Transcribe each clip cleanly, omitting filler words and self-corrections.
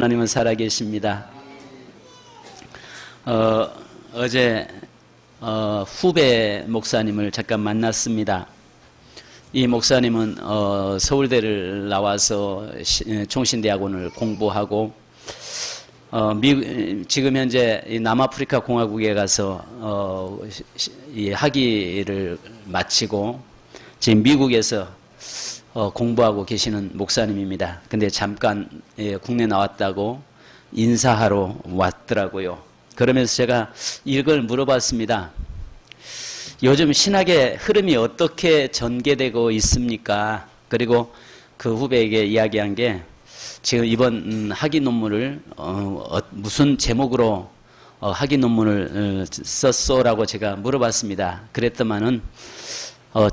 하나님은 살아계십니다. 어제 후배 목사님을 잠깐 만났습니다. 이 목사님은 서울대를 나와서 총신대학원을 공부하고 지금 현재 남아프리카 공화국에 가서 학위를 마치고 지금 미국에서 공부하고 계시는 목사님입니다. 근데 잠깐 국내 나왔다고 인사하러 왔더라고요. 그러면서 제가 이걸 물어봤습니다. 요즘 신학의 흐름이 어떻게 전개되고 있습니까? 그리고 그 후배에게 이야기한 게 지금 이번 학위 논문을 무슨 제목으로 학위 논문을 썼소라고 제가 물어봤습니다. 그랬더만은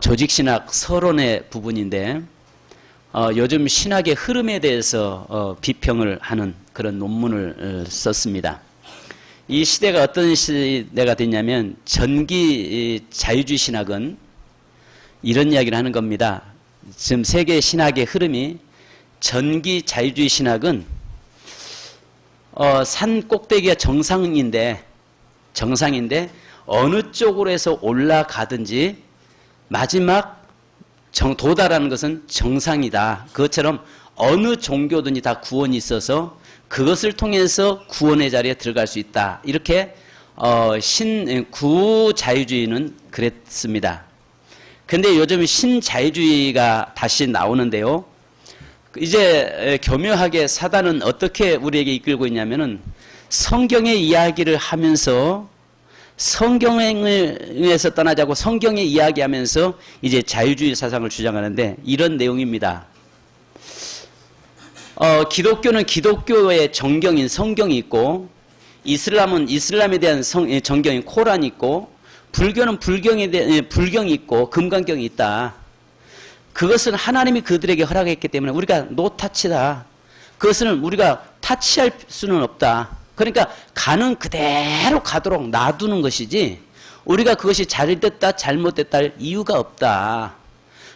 조직신학 서론의 부분인데 요즘 신학의 흐름에 대해서 비평을 하는 그런 논문을 썼습니다. 이 시대가 어떤 시대가 됐냐면 전기 자유주의 신학은 이런 이야기를 하는 겁니다. 지금 세계 신학의 흐름이 전기 자유주의 신학은 산 꼭대기가 정상인데 어느 쪽으로 해서 올라가든지 마지막 도달하는 것은 정상이다. 그것처럼 어느 종교든지 다 구원이 있어서 그것을 통해서 구원의 자리에 들어갈 수 있다. 이렇게 구자유주의는 그랬습니다. 근데 요즘 신자유주의가 다시 나오는데요. 이제 교묘하게 사단은 어떻게 우리에게 이끌고 있냐면은 성경의 이야기를 하면서 성경에서 떠나자고 성경의 이야기하면서 이제 자유주의 사상을 주장하는데 이런 내용입니다. 기독교는 기독교의 정경인 성경이 있고 이슬람은 이슬람에 대한 정경인 코란이 있고 불교는 불경에 대한 불경이 있고 금강경이 있다. 그것은 하나님이 그들에게 허락했기 때문에 우리가 노타치다. 그것은 우리가 타치할 수는 없다. 그러니까 가는 그대로 가도록 놔두는 것이지 우리가 그것이 잘됐다 잘못됐다 할 이유가 없다.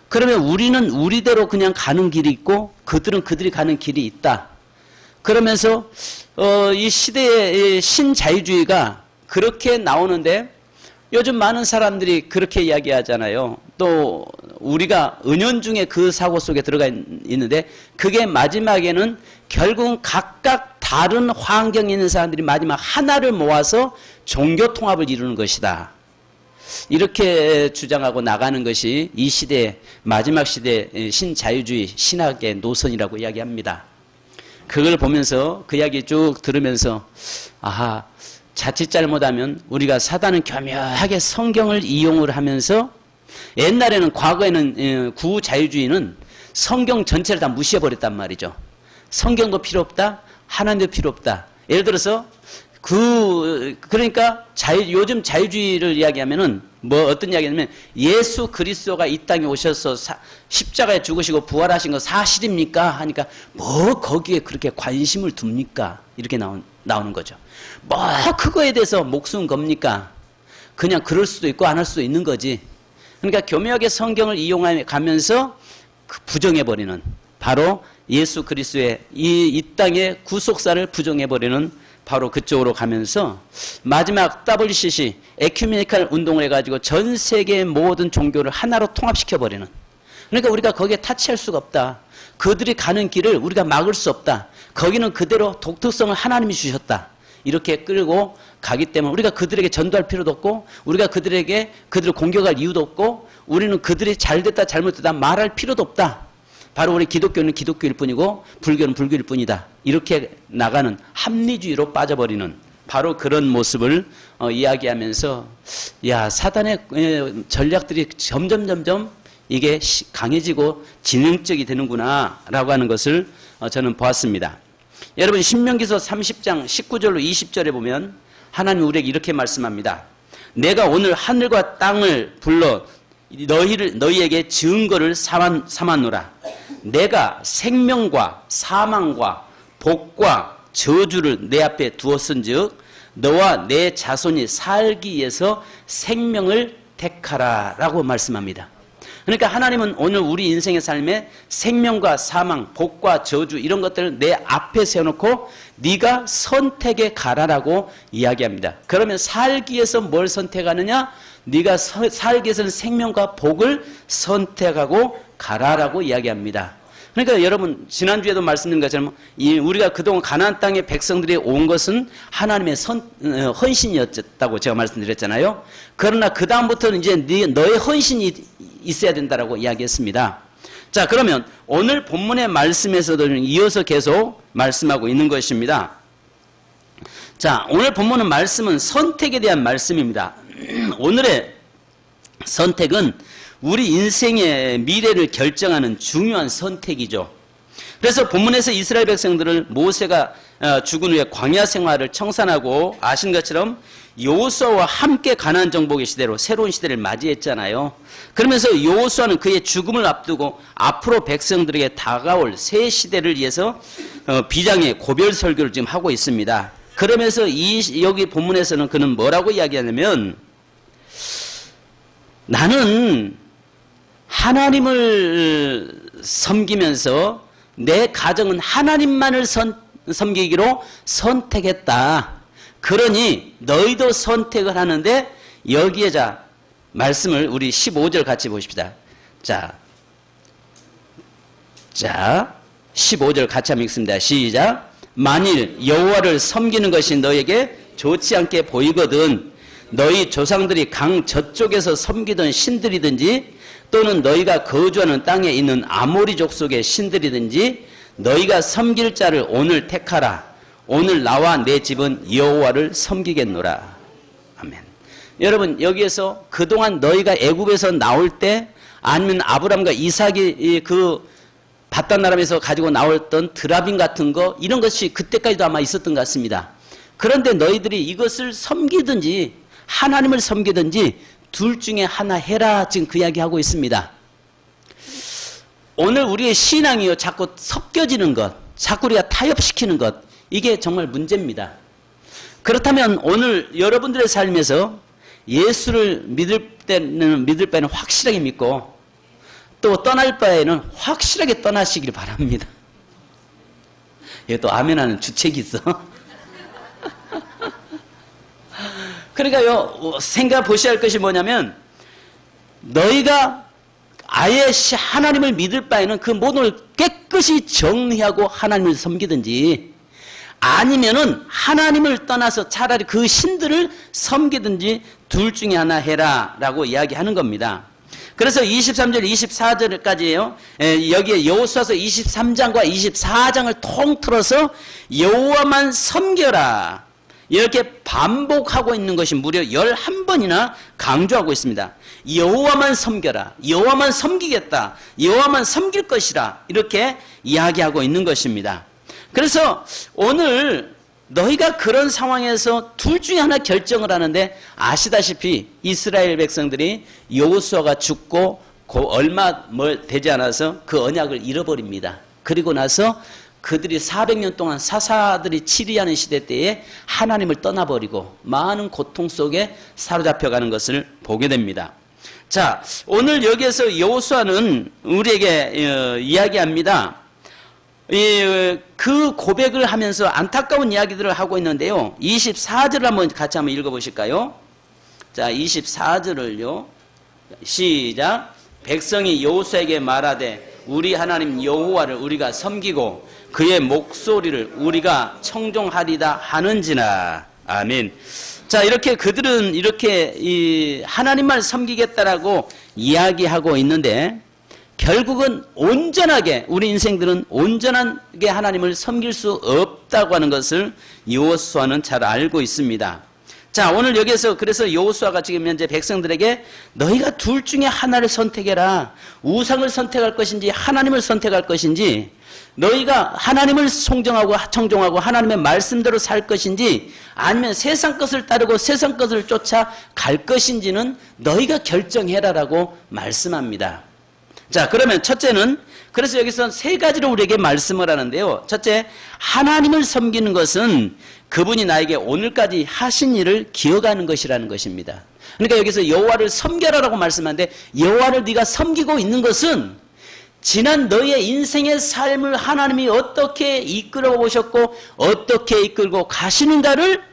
그러면 우리는 우리대로 그냥 가는 길이 있고 그들은 그들이 가는 길이 있다. 그러면서 이 시대의 신자유주의가 그렇게 나오는데 요즘 많은 사람들이 그렇게 이야기하잖아요. 또 우리가 은연중에 그 사고 속에 들어가 있는데 그게 마지막에는 결국은 각각 다른 환경에 있는 사람들이 마지막 하나를 모아서 종교 통합을 이루는 것이다. 이렇게 주장하고 나가는 것이 이 시대의 마지막 시대의 신자유주의 신학의 노선이라고 이야기합니다. 그걸 보면서 그 이야기 쭉 들으면서 아하, 자칫 잘못하면 우리가 사단은 교묘하게 성경을 이용을 하면서 옛날에는 과거에는 구자유주의는 성경 전체를 다 무시해버렸단 말이죠. 성경도 필요 없다. 하나님도 필요 없다. 예를 들어서 그러니까 요즘 자유주의를 이야기하면은 어떤 이야기냐면 예수 그리스도가 이 땅에 오셔서 십자가에 죽으시고 부활하신 거 사실입니까? 하니까 거기에 그렇게 관심을 둡니까? 이렇게 나오는 거죠. 그거에 대해서 목숨 겁니까? 그냥 그럴 수도 있고 안 할 수도 있는 거지. 그러니까 교묘하게 성경을 이용해 가면서 부정해버리는 바로 예수 그리스도의 이 땅의 구속사를 부정해버리는 바로 그쪽으로 가면서 마지막 WCC 에큐메니컬 운동을 해가지고 전 세계의 모든 종교를 하나로 통합시켜버리는. 그러니까 우리가 거기에 타치할 수가 없다. 그들이 가는 길을 우리가 막을 수 없다. 거기는 그대로 독특성을 하나님이 주셨다. 이렇게 끌고 가기 때문에 우리가 그들에게 전도할 필요도 없고 우리가 그들을 공격할 이유도 없고 우리는 그들이 잘됐다 잘못됐다 말할 필요도 없다. 바로 우리 기독교는 기독교일 뿐이고 불교는 불교일 뿐이다. 이렇게 나가는 합리주의로 빠져버리는 바로 그런 모습을 이야기하면서 사단의 전략들이 점점 이게 강해지고 진행적이 되는구나 라고 하는 것을 저는 보았습니다. 여러분 신명기서 30장 19절로 20절에 보면 하나님 우리에게 이렇게 말씀합니다. 내가 오늘 하늘과 땅을 불러 너희에게 증거를 삼았노라. 내가 생명과 사망과 복과 저주를 내 앞에 두었은즉 너와 내 자손이 살기 위해서 생명을 택하라 라고 말씀합니다. 그러니까 하나님은 오늘 우리 인생의 삶에 생명과 사망, 복과 저주 이런 것들을 내 앞에 세워놓고 네가 선택에 가라라고 이야기합니다. 그러면 살기 위해서 뭘 선택하느냐? 네가 살기 위해서는 생명과 복을 선택하고 가라라고 이야기합니다. 그러니까 여러분 지난주에도 말씀드린 것처럼 우리가 그동안 가나안 땅의 백성들이 온 것은 하나님의 헌신이었다고 제가 말씀드렸잖아요. 그러나 그 다음부터는 이제 너의 헌신이 있어야 된다라고 이야기했습니다. 자, 그러면 오늘 본문의 말씀에서도 이어서 계속 말씀하고 있는 것입니다. 자, 오늘 본문의 말씀은 선택에 대한 말씀입니다. 오늘의 선택은 우리 인생의 미래를 결정하는 중요한 선택이죠. 그래서 본문에서 이스라엘 백성들을 모세가 죽은 후에 광야 생활을 청산하고 아신 것처럼 여호수아와 함께 가나안 정복의 시대로 새로운 시대를 맞이했잖아요. 그러면서 여호수아는 그의 죽음을 앞두고 앞으로 백성들에게 다가올 새 시대를 위해서 비장의 고별 설교를 지금 하고 있습니다. 그러면서 여기 본문에서는 그는 뭐라고 이야기하냐면 나는 하나님을 섬기면서 내 가정은 하나님만을 섬기기로 선택했다. 그러니 너희도 선택을 하는데 여기에 자 말씀을 우리 15절 같이 보십시다. 자 15절 같이 한번 읽습니다. 시작. 만일 여호와를 섬기는 것이 너에게 좋지 않게 보이거든 너희 조상들이 강 저쪽에서 섬기던 신들이든지 또는 너희가 거주하는 땅에 있는 아모리 족속의 신들이든지 너희가 섬길 자를 오늘 택하라. 오늘 나와 내 집은 여호와를 섬기겠노라. 아멘. 여러분 여기에서 그동안 너희가 애굽에서 나올 때 아니면 아브람과 이삭이 그 바단나람에서 가지고 나왔던 드라빔 같은 거 이런 것이 그때까지도 아마 있었던 것 같습니다. 그런데 너희들이 이것을 섬기든지 하나님을 섬기든지 둘 중에 하나 해라. 지금 그 이야기하고 있습니다. 오늘 우리의 신앙이요 자꾸 섞여지는 것, 자꾸 우리가 타협시키는 것, 이게 정말 문제입니다. 그렇다면 오늘 여러분들의 삶에서 예수를 믿을 바에는 확실하게 믿고 또 떠날 바에는 확실하게 떠나시길 바랍니다. 여기 또 아멘하는 주책이 있어. 그러니까요, 생각 보셔야 할 것이 뭐냐면, 너희가 아예 하나님을 믿을 바에는 그 모든 걸 깨끗이 정리하고 하나님을 섬기든지, 아니면은 하나님을 떠나서 차라리 그 신들을 섬기든지 둘 중에 하나 해라 라고 이야기하는 겁니다. 그래서 23절, 24절까지예요. 여기에 여호수아서 23장과 24장을 통틀어서 여호와만 섬겨라. 이렇게 반복하고 있는 것이 무려 11번이나 강조하고 있습니다. 여호와만 섬겨라. 여호와만 섬기겠다. 여호와만 섬길 것이라. 이렇게 이야기하고 있는 것입니다. 그래서 오늘 너희가 그런 상황에서 둘 중에 하나 결정을 하는데 아시다시피 이스라엘 백성들이 여호수아가 죽고 얼마 되지 않아서 그 언약을 잃어버립니다. 그리고 나서 그들이 400년 동안 사사들이 치리하는 시대 때에 하나님을 떠나버리고 많은 고통 속에 사로잡혀가는 것을 보게 됩니다. 자, 오늘 여기에서 여호수아는 우리에게 이야기합니다. 그 고백을 하면서 안타까운 이야기들을 하고 있는데요. 24절을 한번 같이 한번 읽어보실까요? 자, 24절을요. 시작. 백성이 여호수아에게 말하되 우리 하나님 여호와를 우리가 섬기고 그의 목소리를 우리가 청종하리다 하는지나. 아멘. 자, 이렇게 그들은 이렇게 하나님만 섬기겠다라고 이야기하고 있는데 결국은 온전하게 우리 인생들은 온전하게 하나님을 섬길 수 없다고 하는 것을 여호수아는 잘 알고 있습니다. 자, 오늘 여기에서 그래서 여호수아가 지금 현재 백성들에게 너희가 둘 중에 하나를 선택해라. 우상을 선택할 것인지 하나님을 선택할 것인지, 너희가 하나님을 청종하고 하나님의 말씀대로 살 것인지 아니면 세상 것을 따르고 세상 것을 쫓아 갈 것인지는 너희가 결정해라라고 말씀합니다. 자, 그러면 첫째는 그래서 여기서 세 가지로 우리에게 말씀을 하는데요. 첫째, 하나님을 섬기는 것은 그분이 나에게 오늘까지 하신 일을 기억하는 것이라는 것입니다. 그러니까 여기서 여호와를 섬겨라라고 말씀하는데 여호와를 네가 섬기고 있는 것은 지난 너의 인생의 삶을 하나님이 어떻게 이끌어 오셨고 어떻게 이끌고 가시는가를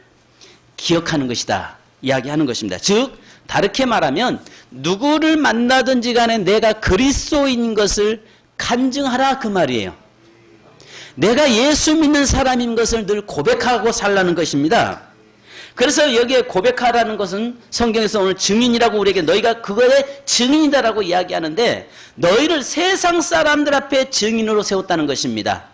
기억하는 것이다 이야기하는 것입니다. 즉 다르게 말하면 누구를 만나든지 간에 내가 그리스도인 것을 간증하라 그 말이에요. 내가 예수 믿는 사람인 것을 늘 고백하고 살라는 것입니다. 그래서 여기에 고백하라는 것은 성경에서 오늘 증인이라고 우리에게 너희가 그거의 증인이다라고 이야기하는데 너희를 세상 사람들 앞에 증인으로 세웠다는 것입니다.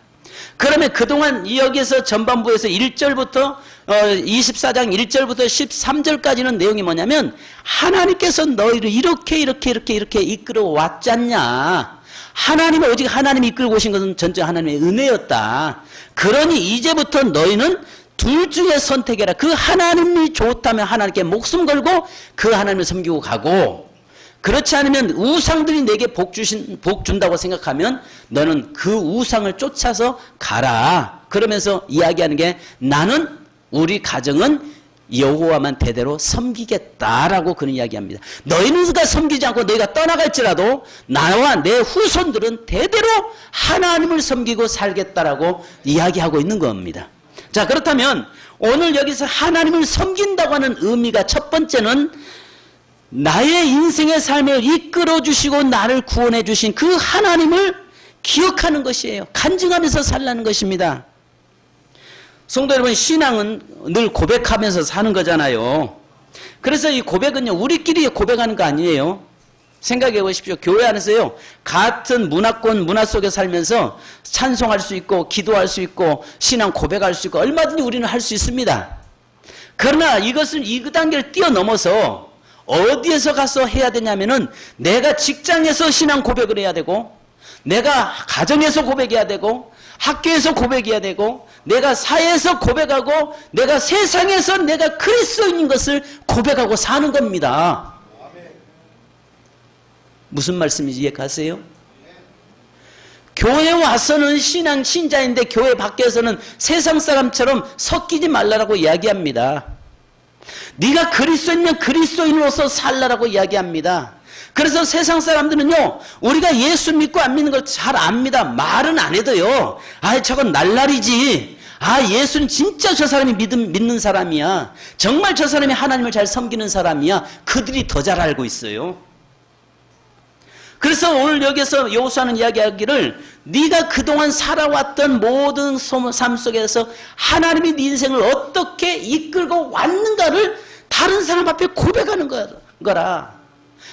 그러면 그동안 여기에서 전반부에서 1절부터 24장 1절부터 13절까지는 내용이 뭐냐면 하나님께서 너희를 이렇게 이끌어 왔지 않냐. 하나님은 오직 하나님이 이끌고 오신 것은 전적 하나님의 은혜였다. 그러니 이제부터 너희는 둘 중에 선택해라. 그 하나님이 좋다면 하나님께 목숨 걸고 그 하나님을 섬기고 가고 그렇지 않으면 우상들이 내게 복 준다고 생각하면 너는 그 우상을 쫓아서 가라. 그러면서 이야기하는 게 나는 우리 가정은 여호와만 대대로 섬기겠다라고 그런 이야기합니다. 너희가 섬기지 않고 너희가 떠나갈지라도 나와 내 후손들은 대대로 하나님을 섬기고 살겠다라고 이야기하고 있는 겁니다. 자, 그렇다면 오늘 여기서 하나님을 섬긴다고 하는 의미가 첫 번째는 나의 인생의 삶을 이끌어 주시고 나를 구원해 주신 그 하나님을 기억하는 것이에요. 간증하면서 살라는 것입니다. 성도 여러분, 신앙은 늘 고백하면서 사는 거잖아요. 그래서 이 고백은요, 우리끼리 고백하는 거 아니에요. 생각해 보십시오. 교회 안에서요, 같은 문화권, 문화 속에 살면서 찬송할 수 있고, 기도할 수 있고, 신앙 고백할 수 있고, 얼마든지 우리는 할 수 있습니다. 그러나 이것을 이 단계를 뛰어넘어서 어디에서 가서 해야 되냐면은 내가 직장에서 신앙 고백을 해야 되고, 내가 가정에서 고백해야 되고, 학교에서 고백해야 되고, 내가 사회에서 고백하고, 내가 세상에서 내가 그리스도인인 것을 고백하고 사는 겁니다. 무슨 말씀인지 이해가세요? 교회 와서는 신자인데 교회 밖에서는 세상 사람처럼 섞이지 말라고 이야기합니다. 네가 그리스도인이면 그리스도인으로서 살라라고 이야기합니다. 그래서 세상 사람들은요, 우리가 예수 믿고 안 믿는 걸 잘 압니다. 말은 안 해도요, 저건 날라리지. 예수는 진짜 저 사람이 믿는 사람이야. 정말 저 사람이 하나님을 잘 섬기는 사람이야. 그들이 더 잘 알고 있어요. 그래서 오늘 여기서 여호수아는 이야기하기를 네가 그동안 살아왔던 모든 삶 속에서 하나님이 네 인생을 어떻게 이끌고 왔는가를 다른 사람 앞에 고백하는 거라.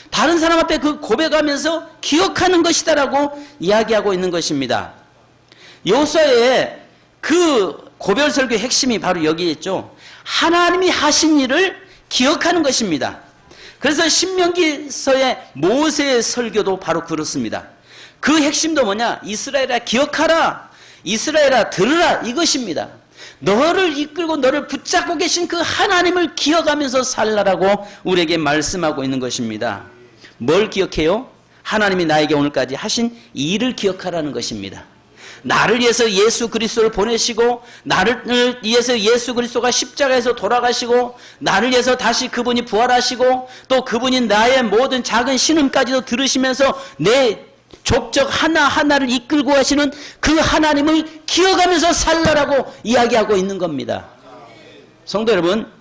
다른 사람 앞에 그 고백하면서 기억하는 것이다라고 이야기하고 있는 것입니다. 여호수아의 그 고별 설교의 핵심이 바로 여기에 있죠. 하나님이 하신 일을 기억하는 것입니다. 그래서 신명기서의 모세의 설교도 바로 그렇습니다. 그 핵심도 뭐냐? 이스라엘아 기억하라. 이스라엘아 들으라. 이것입니다. 너를 이끌고 너를 붙잡고 계신 그 하나님을 기억하면서 살라라고 우리에게 말씀하고 있는 것입니다. 뭘 기억해요? 하나님이 나에게 오늘까지 하신 일을 기억하라는 것입니다. 나를 위해서 예수 그리스도를 보내시고, 나를 위해서 예수 그리스도가 십자가에서 돌아가시고, 나를 위해서 다시 그분이 부활하시고, 또 그분이 나의 모든 작은 신음까지도 들으시면서 내 족적 하나하나를 이끌고 가시는 그 하나님을 기억하면서 살라라고 이야기하고 있는 겁니다. 성도 여러분,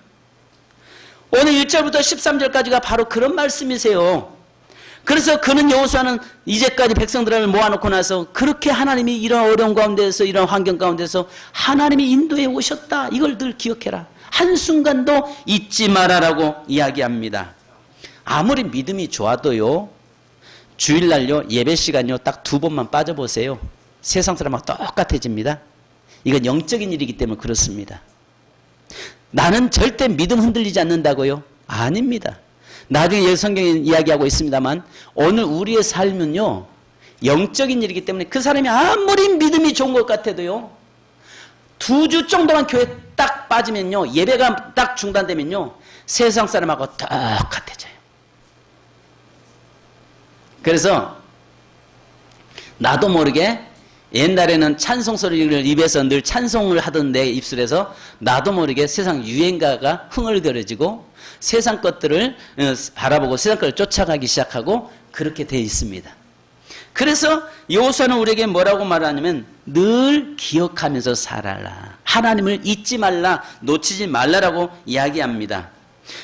오늘 1절부터 13절까지가 바로 그런 말씀이세요. 그래서 그는 여호수아는 이제까지 백성들을 모아놓고 나서 그렇게 하나님이 이런 어려운 가운데서 이런 환경 가운데서 하나님이 인도해 오셨다. 이걸 늘 기억해라. 한순간도 잊지 마라라고 이야기합니다. 아무리 믿음이 좋아도요, 주일날요 예배 시간요 딱 2번만 빠져보세요. 세상 사람하고 똑같아집니다. 이건 영적인 일이기 때문에 그렇습니다. 나는 절대 믿음 흔들리지 않는다고요? 아닙니다. 나중에 성경에 이야기하고 있습니다만 오늘 우리의 삶은요 영적인 일이기 때문에 그 사람이 아무리 믿음이 좋은 것 같아도요 2주 정도만 교회 딱 빠지면요, 예배가 딱 중단되면요 세상 사람하고 똑같아져요. 그래서 나도 모르게 옛날에는 찬송 소리를 입에서 늘 찬송을 하던 내 입술에서 나도 모르게 세상 유행가가 흥얼거려지고 세상 것들을 바라보고 세상 것을 쫓아가기 시작하고 그렇게 되어 있습니다. 그래서 여호수아는 우리에게 뭐라고 말하냐면 늘 기억하면서 살아라. 하나님을 잊지 말라, 놓치지 말라라고 이야기합니다.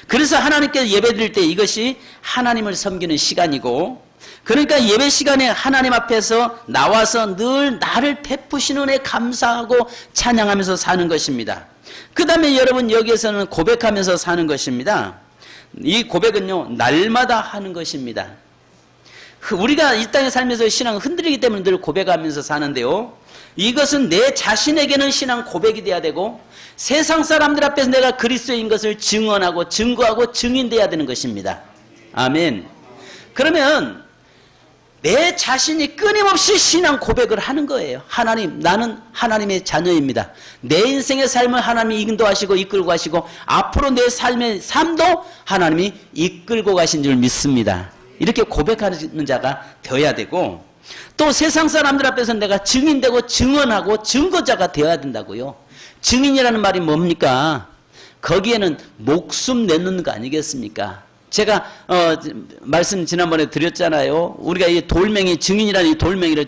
그래서 하나님께 예배드릴 때 이것이 하나님을 섬기는 시간이고, 그러니까 예배 시간에 하나님 앞에서 나와서 늘 나를 베푸시는 은혜 감사하고 찬양하면서 사는 것입니다. 그 다음에 여러분 여기에서는 고백하면서 사는 것입니다. 이 고백은요, 날마다 하는 것입니다. 우리가 이 땅에 살면서 신앙을 흔들리기 때문에 늘 고백하면서 사는데요, 이것은 내 자신에게는 신앙 고백이 돼야 되고 세상 사람들 앞에서 내가 그리스도인 것을 증언하고 증거하고 증인돼야 되는 것입니다. 아멘. 그러면 내 자신이 끊임없이 신앙 고백을 하는 거예요. 하나님, 나는 하나님의 자녀입니다. 내 인생의 삶을 하나님이 인도하시고 이끌고 가시고 앞으로 내 삶의 삶도 하나님이 이끌고 가신 줄 믿습니다. 이렇게 고백하는 자가 되어야 되고, 또 세상 사람들 앞에서 내가 증인되고 증언하고 증거자가 되어야 된다고요. 증인이라는 말이 뭡니까? 거기에는 목숨 내놓는 거 아니겠습니까? 제가 말씀 지난번에 드렸잖아요. 우리가 이 돌멩이, 증인이라는 이 돌멩이를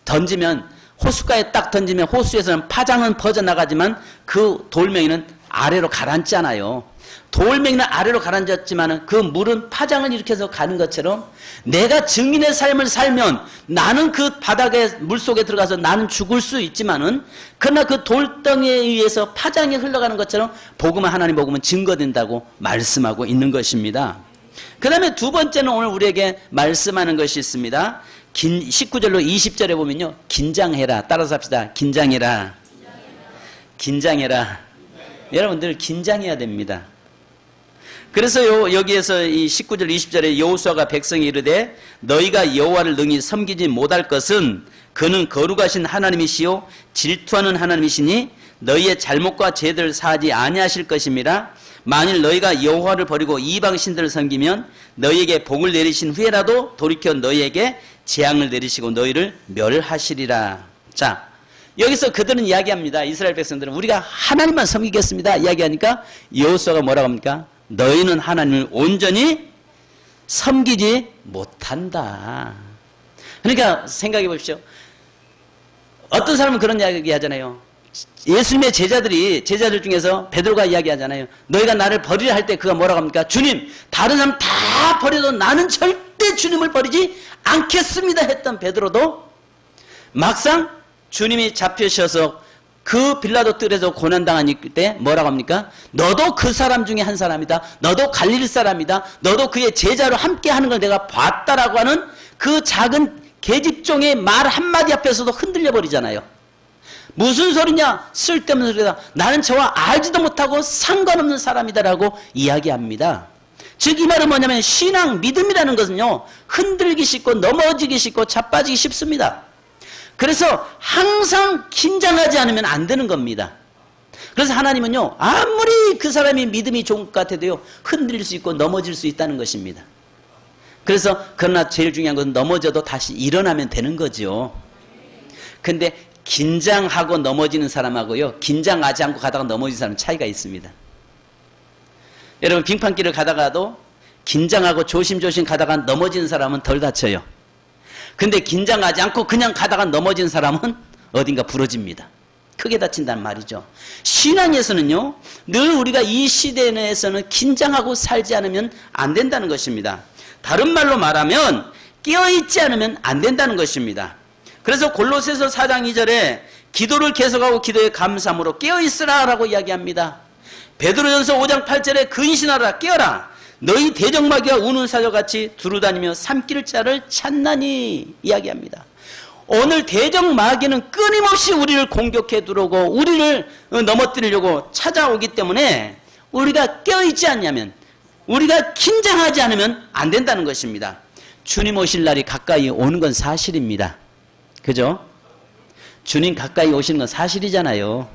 던지면, 호숫가에 딱 던지면 호수에서는 파장은 퍼져나가지만 그 돌멩이는 아래로 가라앉잖아요. 돌멩이는 아래로 가라앉았지만 그 물은 파장을 일으켜서 가는 것처럼 내가 증인의 삶을 살면 나는 그 바닥에 물속에 들어가서 나는 죽을 수 있지만은, 그러나 그 돌덩이에 의해서 파장이 흘러가는 것처럼 복음은, 하나님 복음은 증거된다고 말씀하고 있는 것입니다. 그 다음에 두 번째는 오늘 우리에게 말씀하는 것이 있습니다. 19절로 20절에 보면요, 긴장해라. 따라서 합시다. 긴장해라. 긴장해라. 여러분들 긴장해야 됩니다. 그래서 여기에서 이 19절 20절에 여호수아가 백성이 이르되 너희가 여호와를 능히 섬기지 못할 것은 그는 거룩하신 하나님이시요 질투하는 하나님이시니 너희의 잘못과 죄들을 사하지 아니하실 것임이라. 만일 너희가 여호와를 버리고 이방 신들을 섬기면 너희에게 복을 내리신 후에라도 돌이켜 너희에게 재앙을 내리시고 너희를 멸하시리라. 자, 여기서 그들은 이야기합니다. 이스라엘 백성들은 우리가 하나님만 섬기겠습니다 이야기하니까 여호수아가 뭐라고 합니까? 너희는 하나님을 온전히 섬기지 못한다. 그러니까 생각해 보십시오. 어떤 사람은 그런 이야기 하잖아요. 예수님의 제자들 중에서 베드로가 이야기하잖아요. 너희가 나를 버리려 할 때 그가 뭐라고 합니까? 주님, 다른 사람 다 버려도 나는 절대 주님을 버리지 않겠습니다 했던 베드로도 막상 주님이 잡히셔서 그 빌라도 뜰에서 고난당한 때 뭐라고 합니까? 너도 그 사람 중에 한 사람이다. 너도 갈릴 사람이다. 너도 그의 제자로 함께 하는 걸 내가 봤다라고 하는 그 작은 계집종의 말 한마디 앞에서도 흔들려 버리잖아요. 무슨 소리냐? 쓸데없는 소리다. 나는 저와 알지도 못하고 상관없는 사람이다라고 이야기합니다. 즉 이 말은 뭐냐면 신앙, 믿음이라는 것은요, 흔들기 쉽고 넘어지기 쉽고 자빠지기 쉽습니다. 그래서 항상 긴장하지 않으면 안 되는 겁니다. 그래서 하나님은요, 아무리 그 사람이 믿음이 좋은 것 같아도요, 흔들릴 수 있고 넘어질 수 있다는 것입니다. 그래서 그러나 제일 중요한 것은 넘어져도 다시 일어나면 되는 거죠. 근데 긴장하고 넘어지는 사람하고요, 긴장하지 않고 가다가 넘어지는 사람은 차이가 있습니다. 여러분, 빙판길을 가다가도 긴장하고 조심조심 가다가 넘어지는 사람은 덜 다쳐요. 근데 긴장하지 않고 그냥 가다가 넘어진 사람은 어딘가 부러집니다. 크게 다친다는 말이죠. 신앙에서는요, 늘 우리가 이 시대 내에서는 긴장하고 살지 않으면 안 된다는 것입니다. 다른 말로 말하면 깨어있지 않으면 안 된다는 것입니다. 그래서 골로새서 4장 2절에 기도를 계속하고 기도에 감사함으로 깨어있으라 라고 이야기합니다. 베드로전서 5장 8절에 근신하라, 깨어라. 너희 대적마귀가 우는 사자같이 두루다니며 삼킬 자를 찾나니 이야기합니다. 오늘 대적마귀는 끊임없이 우리를 공격해 들어오고 우리를 넘어뜨리려고 찾아오기 때문에 우리가 깨어있지 않냐면, 우리가 긴장하지 않으면 안 된다는 것입니다. 주님 오실 날이 가까이 오는 건 사실입니다. 그죠? 주님 가까이 오시는 건 사실이잖아요.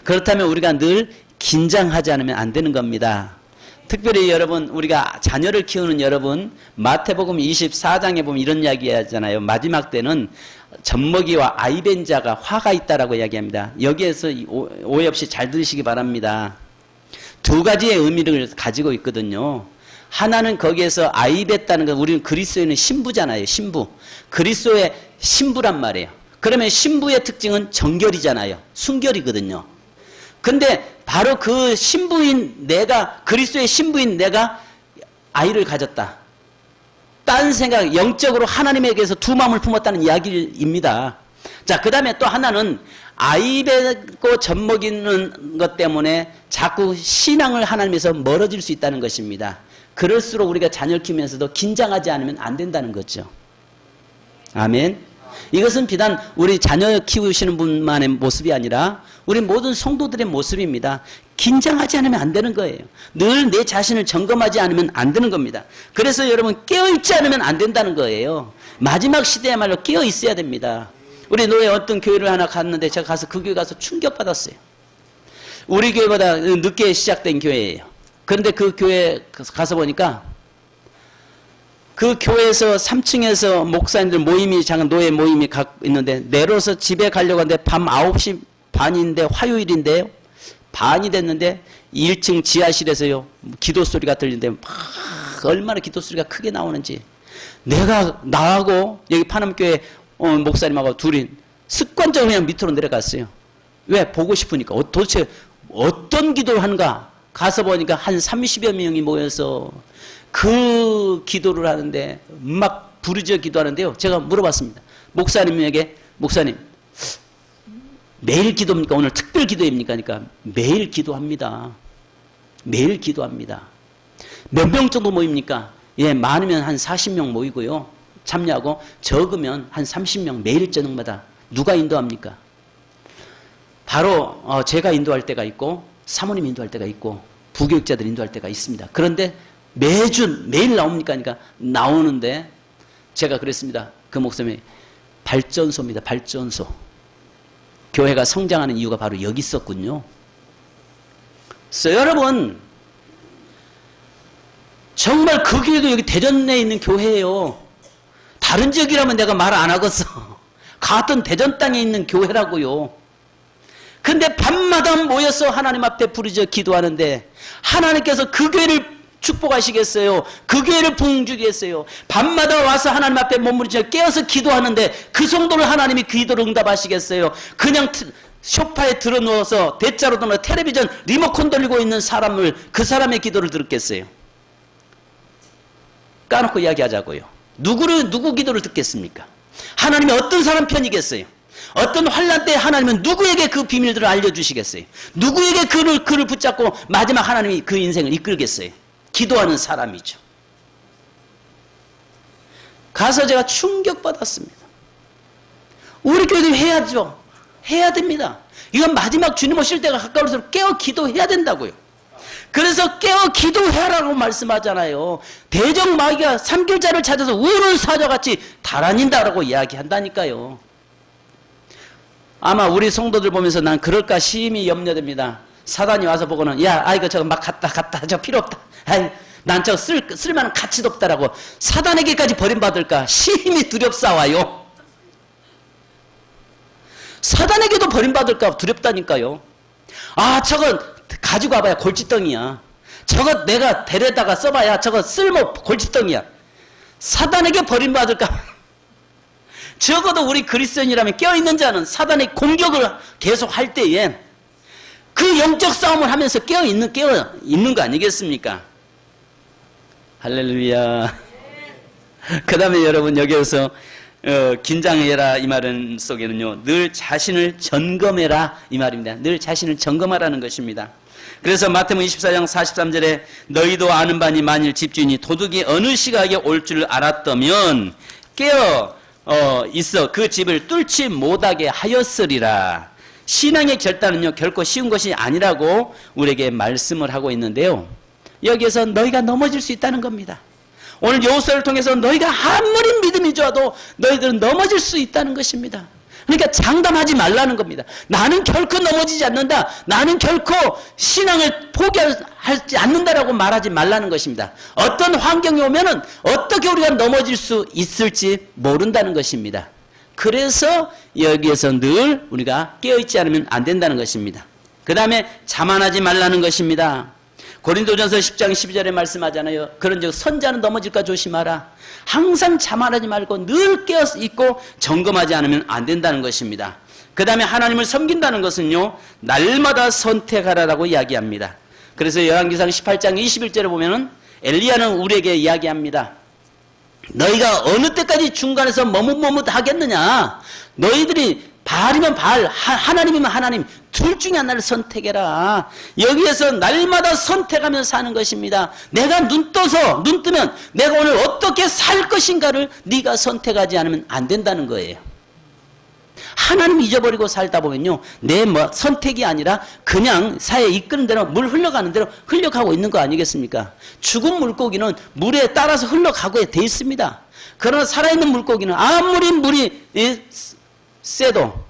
그렇다면 우리가 늘 긴장하지 않으면 안 되는 겁니다. 특별히 여러분, 우리가 자녀를 키우는 여러분, 마태복음 24장에 보면 이런 이야기 하잖아요. 마지막 때는 젖먹이와 아이벤자가 화가 있다라고 이야기합니다. 여기에서 오해 없이 잘 들으시기 바랍니다. 두 가지의 의미를 가지고 있거든요. 하나는 거기에서 아입했다는 건 우리는 그리스도에는 신부잖아요. 신부. 그리스도의 신부란 말이에요. 그러면 신부의 특징은 정결이잖아요. 순결이거든요. 근데 바로 그 신부인 내가, 그리스도의 신부인 내가 아이를 가졌다. 딴 생각, 영적으로 하나님에게서 두 마음을 품었다는 이야기입니다. 자, 그 다음에 또 하나는 아이 뱉고 젖먹이는 것 때문에 자꾸 신앙을 하나님에서 멀어질 수 있다는 것입니다. 그럴수록 우리가 자녀를 키우면서도 긴장하지 않으면 안 된다는 거죠. 아멘. 이것은 비단 우리 자녀 키우시는 분만의 모습이 아니라 우리 모든 성도들의 모습입니다. 긴장하지 않으면 안 되는 거예요. 늘 내 자신을 점검하지 않으면 안 되는 겁니다. 그래서 여러분 깨어있지 않으면 안 된다는 거예요. 마지막 시대야말로 깨어있어야 됩니다. 우리 노예 어떤 교회를 하나 갔는데 제가 가서 그 교회 가서 충격받았어요. 우리 교회보다 늦게 시작된 교회예요. 그런데 그 교회 가서 보니까 그 교회에서 3층에서 목사님들 모임이, 작은 노예 모임이 있는데 내려서 집에 가려고 하는데 밤 9시 반인데 화요일인데요. 반이 됐는데 1층 지하실에서요. 기도 소리가 들리는데 막 얼마나 기도 소리가 크게 나오는지. 내가 나하고 여기 파남교회 목사님하고 둘이 습관적으로 그냥 밑으로 내려갔어요. 왜? 보고 싶으니까. 도대체 어떤 기도를 하는가? 가서 보니까 한 30여 명이 모여서 그 기도를 하는데 막 부르짖어 기도하는데요. 제가 물어봤습니다. 목사님에게, 목사님 매일 기도입니까? 오늘 특별 기도입니까? 그러니까 매일 기도합니다. 매일 기도합니다. 몇 명 정도 모입니까? 예, 많으면 한 40명 모이고요. 참여하고 적으면 한 30명 매일 저녁마다. 누가 인도합니까? 바로 제가 인도할 때가 있고 사모님 인도할 때가 있고 부교육자들 인도할 때가 있습니다. 그런데 매일 나옵니까? 그러니까 나오는데 제가 그랬습니다. 그 목사님이 발전소입니다. 발전소. 교회가 성장하는 이유가 바로 여기 있었군요. 그래서 여러분 정말 그 교회도 여기 대전에 있는 교회예요. 다른 지역이라면 내가 말 안 하겠어. 같은 대전 땅에 있는 교회라고요. 근데 밤마다 모여서 하나님 앞에 부르짖어 기도하는데 하나님께서 그 교회를 축복하시겠어요? 그 교회를 부흥주겠어요? 밤마다 와서 하나님 앞에 몸부림쳐 깨어서 기도하는데 그 성도를 하나님이 기도를 응답하시겠어요? 그냥 소파에 들어누워서 대자로 들어 텔레비전 리모컨 돌리고 있는 사람을, 그 사람의 기도를 들었겠어요? 까놓고 이야기하자고요. 누구 기도를 듣겠습니까? 하나님이 어떤 사람 편이겠어요? 어떤 환난 때 하나님은 누구에게 그 비밀들을 알려주시겠어요? 누구에게 그를 붙잡고 마지막 하나님이 그 인생을 이끌겠어요? 기도하는 사람이죠. 가서 제가 충격받았습니다. 우리 교회도 해야죠. 해야 됩니다. 이건 마지막 주님 오실 때가 가까울수록 깨어 기도해야 된다고요. 그래서 깨어 기도해라고 말씀하잖아요. 대적마귀가 삼킬자를 찾아서 우를 사자같이 달아닌다라고 이야기한다니까요. 아마 우리 성도들 보면서 난 그럴까 심히 염려됩니다. 사단이 와서 보고는 야, 이거 저거 막 갔다 저 필요 없다. 아이, 난 저거 쓸만한 가치도 없다라고 사단에게까지 버림받을까 심히 두렵사와요. 사단에게도 버림받을까 두렵다니까요. 아, 저건 가지고 와봐야 골칫덩이야. 저거 내가 데려다가 써봐야 저거 쓸모 골칫덩이야. 사단에게 버림받을까. 적어도 우리 그리스도인이라면 깨어있는 자는 사단의 공격을 계속 할 때에 그 영적 싸움을 하면서 깨어있는 거 아니겠습니까? 할렐루야. 그 다음에 여러분 여기에서 긴장해라 이 말은 속에는요, 늘 자신을 점검해라 이 말입니다. 늘 자신을 점검하라는 것입니다. 그래서 마태복음 24장 43절에 너희도 아는 바니 만일 집주인이 도둑이 어느 시각에 올 줄 알았다면 깨어 있어 그 집을 뚫지 못하게 하였으리라. 신앙의 결단은요 결코 쉬운 것이 아니라고 우리에게 말씀을 하고 있는데요, 여기에서 너희가 넘어질 수 있다는 겁니다. 오늘 여호수아를 통해서 너희가 아무리 믿음이 좋아도 너희들은 넘어질 수 있다는 것입니다. 그러니까 장담하지 말라는 겁니다. 나는 결코 넘어지지 않는다. 나는 결코 신앙을 포기하지 않는다라고 말하지 말라는 것입니다. 어떤 환경이 오면은 어떻게 우리가 넘어질 수 있을지 모른다는 것입니다. 그래서 여기에서 늘 우리가 깨어있지 않으면 안 된다는 것입니다. 그 다음에 자만하지 말라는 것입니다. 고린도전서 10장 12절에 말씀하잖아요. 그런즉 선자는 넘어질까 조심하라. 항상 자만하지 말고 늘 깨어 있고 점검하지 않으면 안 된다는 것입니다. 그 다음에 하나님을 섬긴다는 것은요, 날마다 선택하라라고 이야기합니다. 그래서 열왕기상 18장 21절에 보면은 엘리야는 우리에게 이야기합니다. 너희가 어느 때까지 중간에서 머뭇머뭇하겠느냐. 너희들이 바알이면 바알, 하나님이면 하나님, 둘 중에 하나를 선택해라. 여기에서 날마다 선택하며 사는 것입니다. 내가 눈 뜨면 내가 오늘 어떻게 살 것인가를 네가 선택하지 않으면 안 된다는 거예요. 하나님 잊어버리고 살다 보면요, 내 선택이 아니라 그냥 사회 이끄는 대로, 물 흘러가는 대로 흘러가고 있는 거 아니겠습니까? 죽은 물고기는 물에 따라서 흘러가고 돼 있습니다. 그러나 살아있는 물고기는 아무리 물이 세도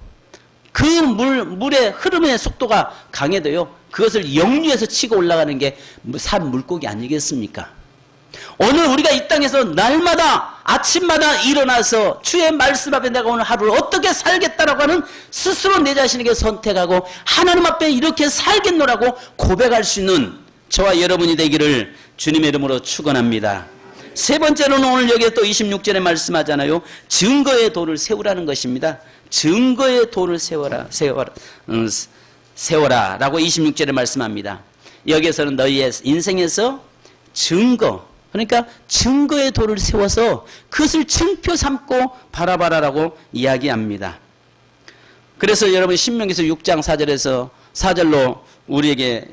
그 물의 흐름의 속도가 강해도요, 그것을 역류해서 치고 올라가는 게 산 물고기 아니겠습니까? 오늘 우리가 이 땅에서 날마다 아침마다 일어나서 주의 말씀 앞에 내가 오늘 하루를 어떻게 살겠다라고 하는 스스로 내 자신에게 선택하고 하나님 앞에 이렇게 살겠노라고 고백할 수 있는 저와 여러분이 되기를 주님의 이름으로 축원합니다. 세 번째로는 오늘 여기에 또 26절에 말씀하잖아요. 증거의 도를 세우라는 것입니다. 증거의 도를 세워라 라고 26절에 말씀합니다. 여기에서는 너희의 인생에서 증거, 그러니까 증거의 도를 세워서 그것을 증표 삼고 바라봐라라고 이야기합니다. 그래서 여러분 신명기서 6장 4절로 우리에게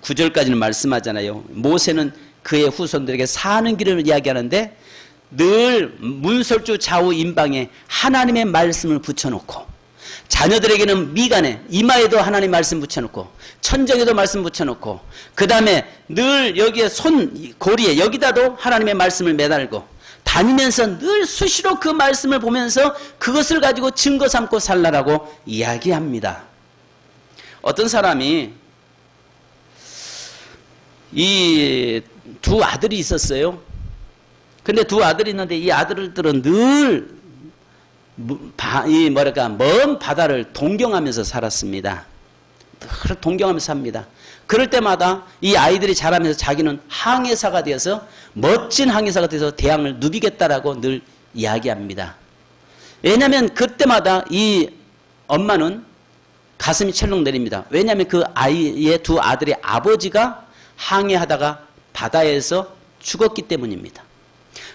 9절까지는 말씀하잖아요. 모세는 그의 후손들에게 사는 길을 이야기하는데 늘 문설주 좌우 임방에 하나님의 말씀을 붙여놓고, 자녀들에게는 미간에 이마에도 하나님 말씀 붙여놓고, 천정에도 말씀 붙여놓고, 그 다음에 늘 여기에 고리에 여기다도 하나님의 말씀을 매달고 다니면서 늘 수시로 그 말씀을 보면서 그것을 가지고 증거 삼고 살라라고 이야기합니다. 어떤 사람이 이 두 아들이 있었어요. 근데 두 아들이 있는데 이 아들들은 늘 먼 바다를 동경하면서 살았습니다. 늘 동경하면서 삽니다. 그럴 때마다 이 아이들이 자라면서 자기는 항해사가 되어서, 멋진 항해사가 되어서 대양을 누비겠다라고 늘 이야기합니다. 왜냐하면 그때마다 이 엄마는 가슴이 철렁 내립니다. 왜냐하면 그 아이의 두 아들의 아버지가 항해하다가 바다에서 죽었기 때문입니다.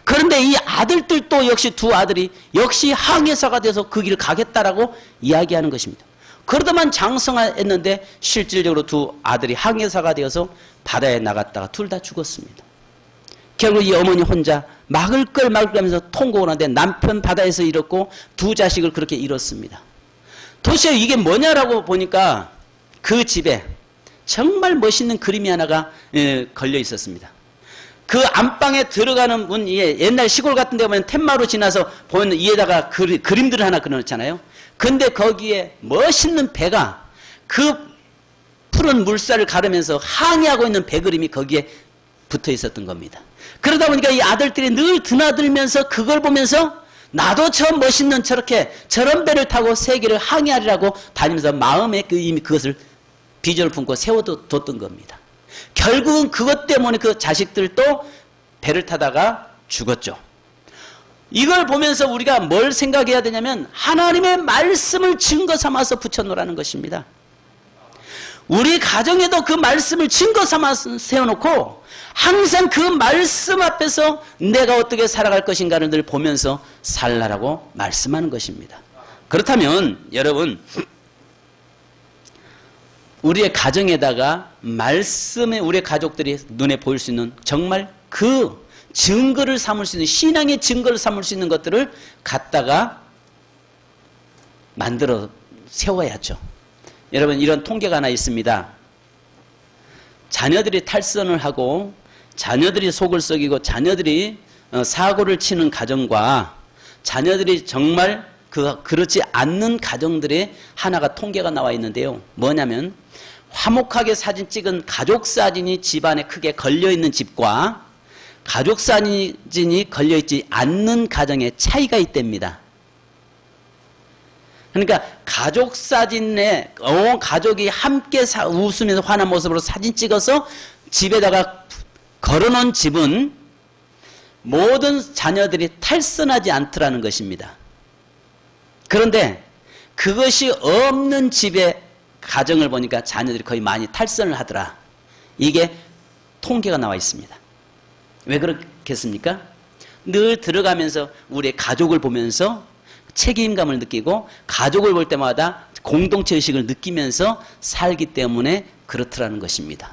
그런데 이 아들들도 역시 두 아들이 역시 항해사가 돼서 그 길을 가겠다라고 이야기하는 것입니다. 그러다만 장성했는데 실질적으로 두 아들이 항해사가 되어서 바다에 나갔다가 둘 다 죽었습니다. 결국 이 어머니 혼자 막을 걸 하면서 통곡을 하는데 남편 바다에서 잃었고 두 자식을 그렇게 잃었습니다. 도대체 이게 뭐냐라고 보니까 그 집에 정말 멋있는 그림이 하나가 걸려 있었습니다. 그 안방에 들어가는 문 위에, 옛날 시골 같은 데 보면 텐마루 지나서 보는 위에다가 그림들을 하나 그려놓잖아요. 근데 거기에 멋있는 배가 그 푸른 물살을 가르면서 항해하고 있는 배 그림이 거기에 붙어 있었던 겁니다. 그러다 보니까 이 아들들이 늘 드나들면서 그걸 보면서 나도 저 멋있는 저런 배를 타고 세계를 항해하리라고 다니면서 마음에 이미 그것을 비전을 품고 세워뒀던 겁니다. 결국은 그것 때문에 그 자식들도 배를 타다가 죽었죠. 이걸 보면서 우리가 뭘 생각해야 되냐면 하나님의 말씀을 증거 삼아서 붙여놓으라는 것입니다. 우리 가정에도 그 말씀을 증거 삼아서 세워놓고 항상 그 말씀 앞에서 내가 어떻게 살아갈 것인가를 늘 보면서 살라라고 말씀하는 것입니다. 그렇다면 여러분, 우리의 가정에다가 말씀에 우리의 가족들이 눈에 보일 수 있는 정말 그 증거를 삼을 수 있는, 신앙의 증거를 삼을 수 있는 것들을 갖다가 만들어 세워야죠. 여러분, 이런 통계가 하나 있습니다. 자녀들이 탈선을 하고 자녀들이 속을 썩이고 자녀들이 사고를 치는 가정과 자녀들이 정말 그렇지 않는 가정들의 하나가 통계가 나와 있는데요. 뭐냐면 화목하게 사진 찍은 가족 사진이 집안에 크게 걸려있는 집과 가족 사진이 걸려있지 않는 가정에 차이가 있답니다. 그러니까 가족 사진에 가족이 함께 웃으면서 환한 모습으로 사진 찍어서 집에다가 걸어놓은 집은 모든 자녀들이 탈선하지 않더라는 것입니다. 그런데 그것이 없는 집의 가정을 보니까 자녀들이 거의 많이 탈선을 하더라. 이게 통계가 나와 있습니다. 왜 그렇겠습니까? 늘 들어가면서 우리의 가족을 보면서 책임감을 느끼고 가족을 볼 때마다 공동체 의식을 느끼면서 살기 때문에 그렇더라는 것입니다.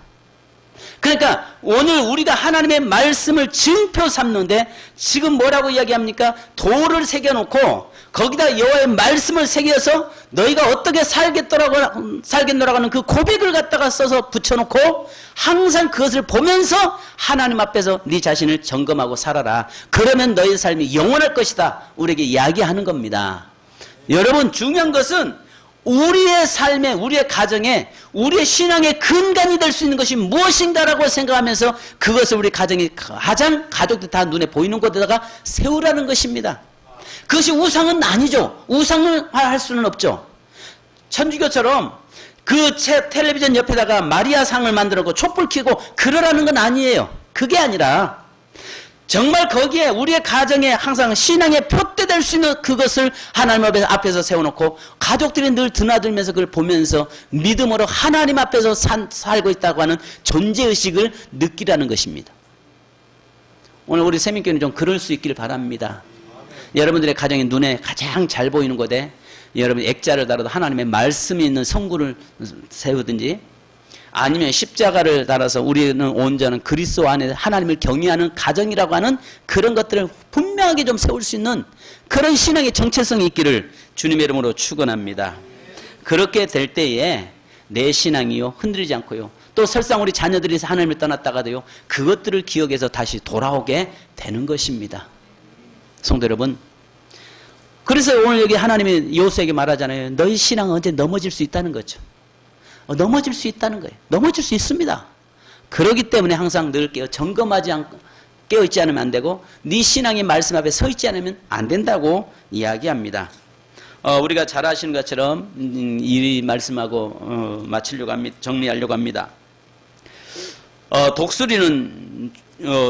그러니까 오늘 우리가 하나님의 말씀을 증표 삼는데 지금 뭐라고 이야기합니까? 돌을 새겨놓고 거기다 여호와의 말씀을 새겨서 너희가 어떻게 살겠노라고 하는 그 고백을 갖다가 써서 붙여놓고 항상 그것을 보면서 하나님 앞에서 네 자신을 점검하고 살아라. 그러면 너희 삶이 영원할 것이다. 우리에게 이야기하는 겁니다. 여러분, 중요한 것은 우리의 삶에, 우리의 가정에, 우리의 신앙의 근간이 될 수 있는 것이 무엇인가라고 생각하면서 그것을 우리 가정이 가장 가족들 다 눈에 보이는 곳에다가 세우라는 것입니다. 그것이 우상은 아니죠. 우상을 할 수는 없죠. 천주교처럼 그 텔레비전 옆에다가 마리아 상을 만들어 놓고 촛불 켜고 그러라는 건 아니에요. 그게 아니라 정말 거기에 우리의 가정에 항상 신앙의 표대 될 수 있는 그것을 하나님 앞에서 세워놓고 가족들이 늘 드나들면서 그걸 보면서 믿음으로 하나님 앞에서 살고 있다고 하는 존재의식을 느끼라는 것입니다. 오늘 우리 세민교회는 좀 그럴 수 있기를 바랍니다. 여러분들의 가정의 눈에 가장 잘 보이는 곳에 여러분 액자를 달아도 하나님의 말씀이 있는 성구를 세우든지 아니면 십자가를 달아서 우리는 온전한 그리스도 안에 하나님을 경외하는 가정이라고 하는 그런 것들을 분명하게 좀 세울 수 있는 그런 신앙의 정체성이 있기를 주님의 이름으로 축원합니다. 그렇게 될 때에 내 신앙이요 흔들리지 않고요. 또 설상 우리 자녀들이 하나님을 떠났다가도요. 그것들을 기억해서 다시 돌아오게 되는 것입니다. 성도 여러분, 그래서 오늘 여기 하나님이 여호수아에게 말하잖아요. 너희 신앙은 언제 넘어질 수 있다는 거죠. 넘어질 수 있다는 거예요. 넘어질 수 있습니다. 그렇기 때문에 항상 늘 점검하지 않고 깨어있지 않으면 안 되고 네 신앙의 말씀 앞에 서 있지 않으면 안 된다고 이야기합니다. 우리가 잘 아시는 것처럼 이 말씀하고 마치려고 합니다. 정리하려고 합니다. 독수리는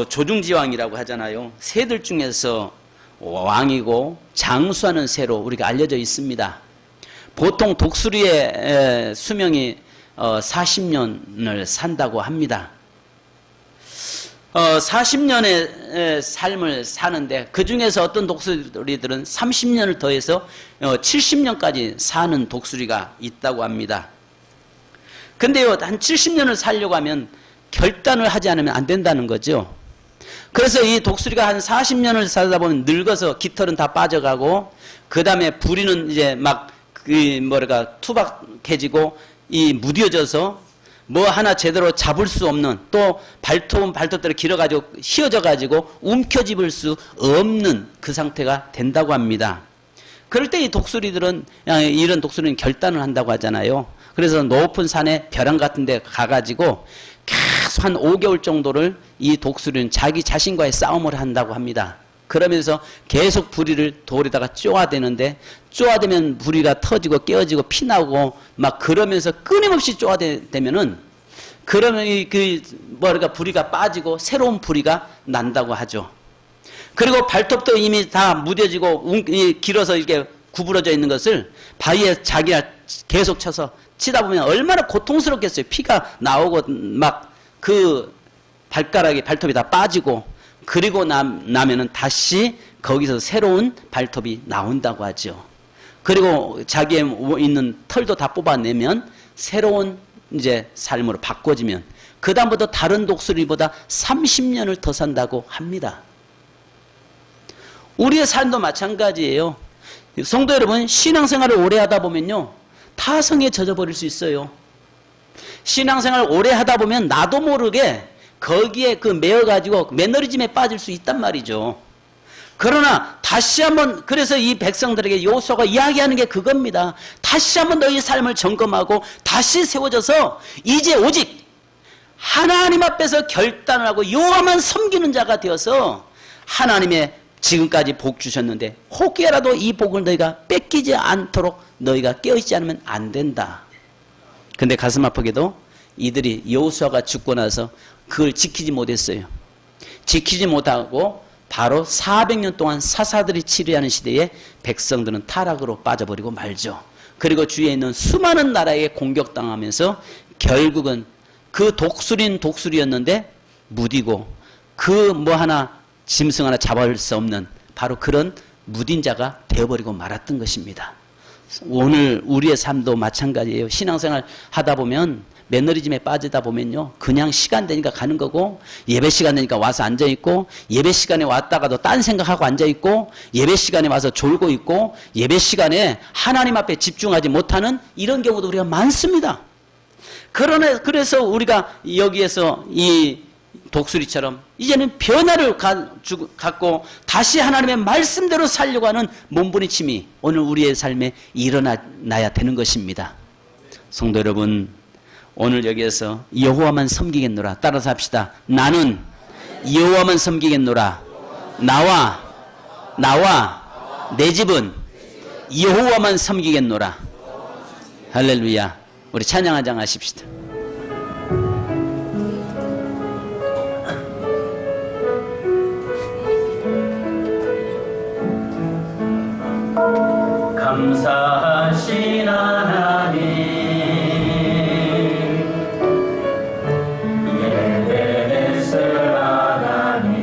조중지왕이라고 하잖아요. 새들 중에서 왕이고 장수하는 새로 우리가 알려져 있습니다. 보통 독수리의 수명이 40년을 산다고 합니다. 40년의 삶을 사는데 그 중에서 어떤 독수리들은 30년을 더해서 70년까지 사는 독수리가 있다고 합니다. 근데요, 한 70년을 살려고 하면 결단을 하지 않으면 안 된다는 거죠. 그래서 이 독수리가 한 40년을 살다 보면 늙어서 깃털은 다 빠져가고 그 다음에 부리는 이제 막 투박해지고 무뎌져서 뭐 하나 제대로 잡을 수 없는 또 발톱대로 길어가지고 휘어져가지고 움켜쥐을 수 없는 그 상태가 된다고 합니다. 그럴 때 이 독수리들은 이런 독수리는 결단을 한다고 하잖아요. 그래서 높은 산에 벼랑 같은 데 가가지고 계속 한 5개월 정도를 이 독수리는 자기 자신과의 싸움을 한다고 합니다. 그러면서 계속 부리를 돌에다가 쪼아대는데 쪼아대면 부리가 터지고 깨어지고 피나고 막 그러면서 끊임없이 쪼아대면은 그러면 부리가 빠지고 새로운 부리가 난다고 하죠. 그리고 발톱도 이미 다 무뎌지고 길어서 이렇게 구부러져 있는 것을 바위에 자기가 계속 쳐서 치다 보면 얼마나 고통스럽겠어요. 피가 나오고 막 그 발톱이 다 빠지고 그리고 나면은 다시 거기서 새로운 발톱이 나온다고 하죠. 그리고 자기의 있는 털도 다 뽑아내면 새로운 이제 삶으로 바꿔지면 그 다음부터 다른 독수리보다 30년을 더 산다고 합니다. 우리의 삶도 마찬가지예요. 성도 여러분, 신앙생활을 오래 하다 보면요, 타성에 젖어버릴 수 있어요. 신앙생활을 오래 하다 보면 나도 모르게 거기에 매어가지고 매너리즘에 빠질 수 있단 말이죠. 그러나 다시 한번, 그래서 이 백성들에게 여호수아가 이야기하는 게 그겁니다. 다시 한번 너희 삶을 점검하고 다시 세워져서 이제 오직 하나님 앞에서 결단을 하고 여호와만 섬기는 자가 되어서 하나님의 지금까지 복 주셨는데 혹여라도 이 복을 너희가 뺏기지 않도록 너희가 깨어있지 않으면 안 된다. 근데 가슴 아프게도 이들이 여호수아가 죽고 나서 그걸 지키지 못했어요. 지키지 못하고 바로 400년 동안 사사들이 치리하는 시대에 백성들은 타락으로 빠져버리고 말죠. 그리고 주위에 있는 수많은 나라에게 공격당하면서 결국은 그 독수리였는데 무디고 그 뭐 하나 짐승 하나 잡을 수 없는 바로 그런 무딘 자가 되어버리고 말았던 것입니다. 오늘 우리의 삶도 마찬가지예요. 신앙생활 하다 보면 매너리즘에 빠지다 보면요, 그냥 시간 되니까 가는 거고, 예배 시간 되니까 와서 앉아있고, 예배 시간에 왔다가도 딴 생각하고 앉아있고, 예배 시간에 와서 졸고 있고, 예배 시간에 하나님 앞에 집중하지 못하는 이런 경우도 우리가 많습니다. 그래서 우리가 여기에서 이 독수리처럼 이제는 변화를 갖고 다시 하나님의 말씀대로 살려고 하는 몸부림침이 오늘 우리의 삶에 일어나야 되는 것입니다. 성도 여러분, 오늘 여기에서 여호와만 섬기겠노라. 따라서 합시다. 나는 여호와만 섬기겠노라. 나와 내 집은 여호와만 섬기겠노라. 할렐루야. 우리 찬양하자 하십시다. 감사하신 하나님, 예배를 하나님,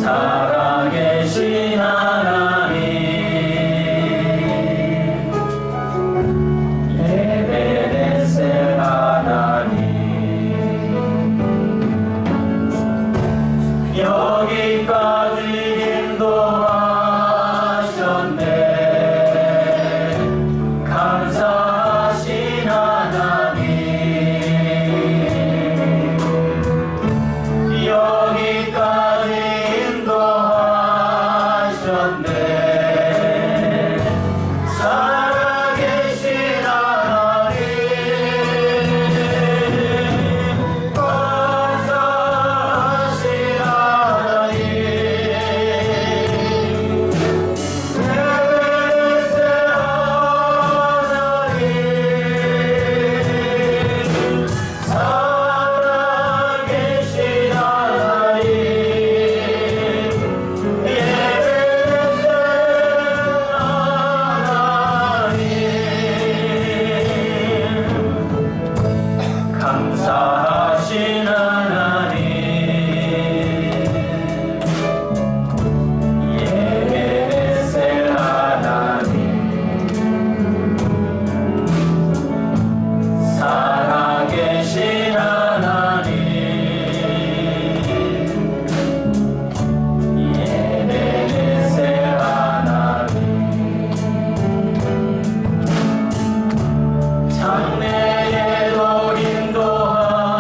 살아계신 하나님, 예배를 하나님, 여기까지 장래에도 인도하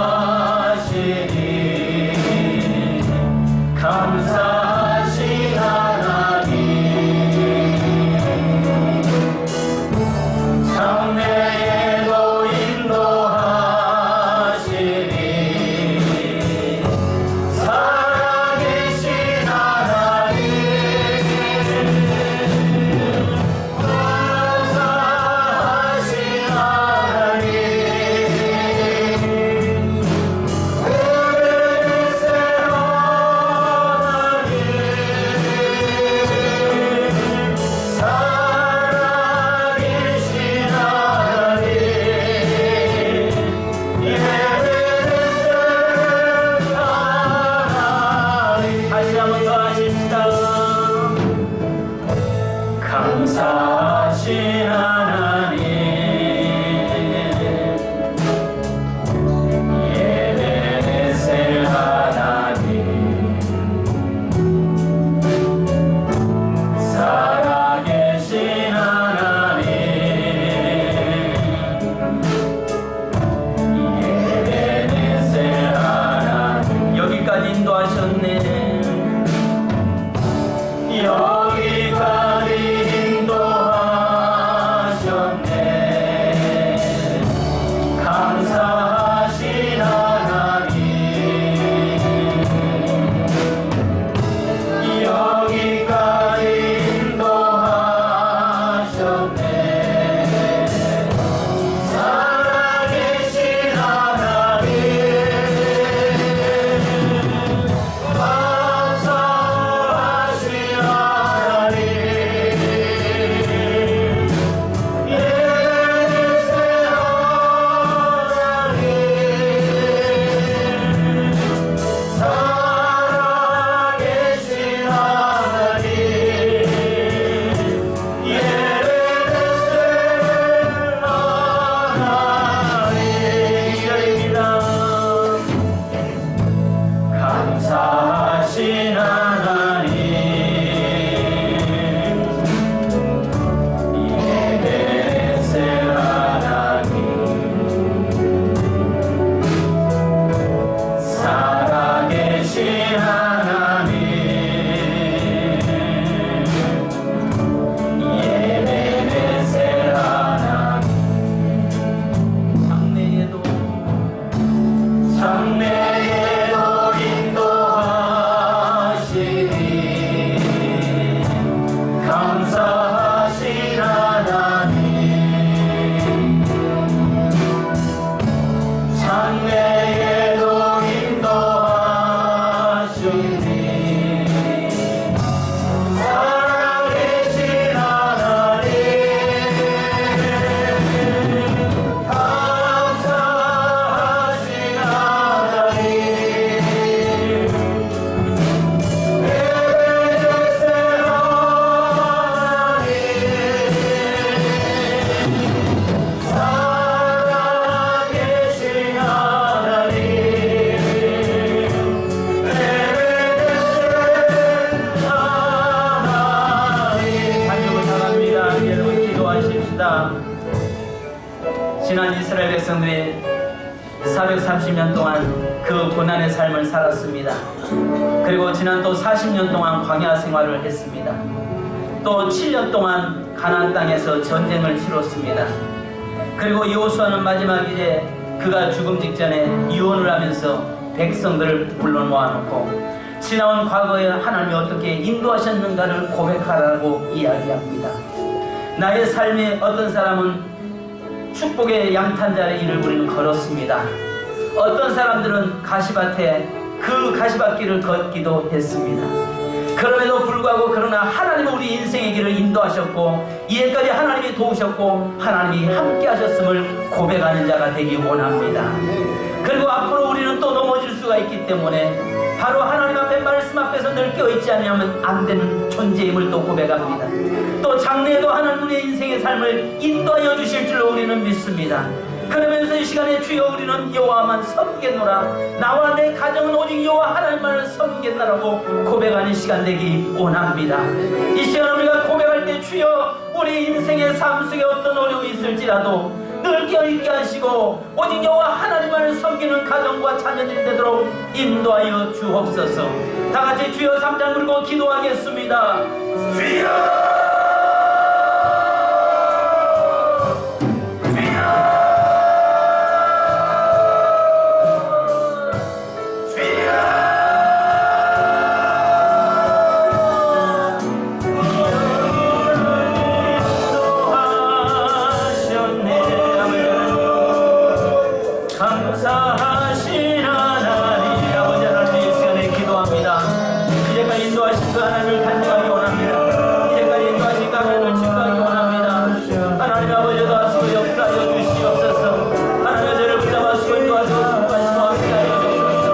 장래에도 인도하시니 살아계신 하나님 감사하신 하나님 에베네셀 하나님 살아계신 하나님 에베네셀 하나님 하나님을 사랑합니다. 여러분 기도하십시다. 지난 이스라엘 백성들이 430년 동안 그 고난의 삶을 살았습니다. 그리고 지난 또 40년 동안 광야 생활을 했습니다. 또 7년 동안 가나안 땅에서 전쟁을 치렀습니다. 그리고 여호수아는 마지막 일에 그가 죽음 직전에 유언을 하면서 백성들을 불러 모아놓고 지나온 과거에 하나님이 어떻게 인도하셨는가를 고백하라고 이야기합니다. 나의 삶에 어떤 사람은 축복의 양탄자의 일을 우리는 걸었습니다. 어떤 사람들은 가시밭에 그 가시밭길을 걷기도 했습니다. 그럼에도 불구하고 그러나 하나님은 우리 인생의 길을 인도하셨고 이해까지 하나님이 도우셨고 하나님이 함께 하셨음을 고백하는 자가 되기 원합니다. 그리고 앞으로 우리는 또 넘어질 수가 있기 때문에 바로 하나님 앞에 말씀 앞에서 늘 껴있지 않으면 안 되는 존재임을 또 고백합니다. 또 장래에도 하나님 우리의 인생의 삶을 인도하여 주실 줄로 우리는 믿습니다. 그러면서 이 시간에 주여 우리는 여호와만 섬기겠노라, 나와 내 가정은 오직 여호와 하나님만을 섬기겠노라고 고백하는 시간 되기 원합니다. 이 시간 우리가 고백할 때 주여 우리 인생의 삶 속에 어떤 어려움이 있을지라도 늘 껴있게 하시고 오직 여호와 하나님만을 섬기는 가정과 자녀들이 되도록 인도하여 주옵소서. 다같이 주여 3장 들고 기도하겠습니다. 주여 감사하신 하나님 아버지 하나님 이 시간에 기도합니다. 이제까지 인도하신 그 하나님을 간증하기 원합니다. 이제까지 인도하신 그 하나님을 증거하기 원합니다. 하나님 아버지 도와주시고 역사하여 주시옵소서. 하나님 저를 붙잡아주시고 인도하시고 축복하시고 함께하여 주옵소서.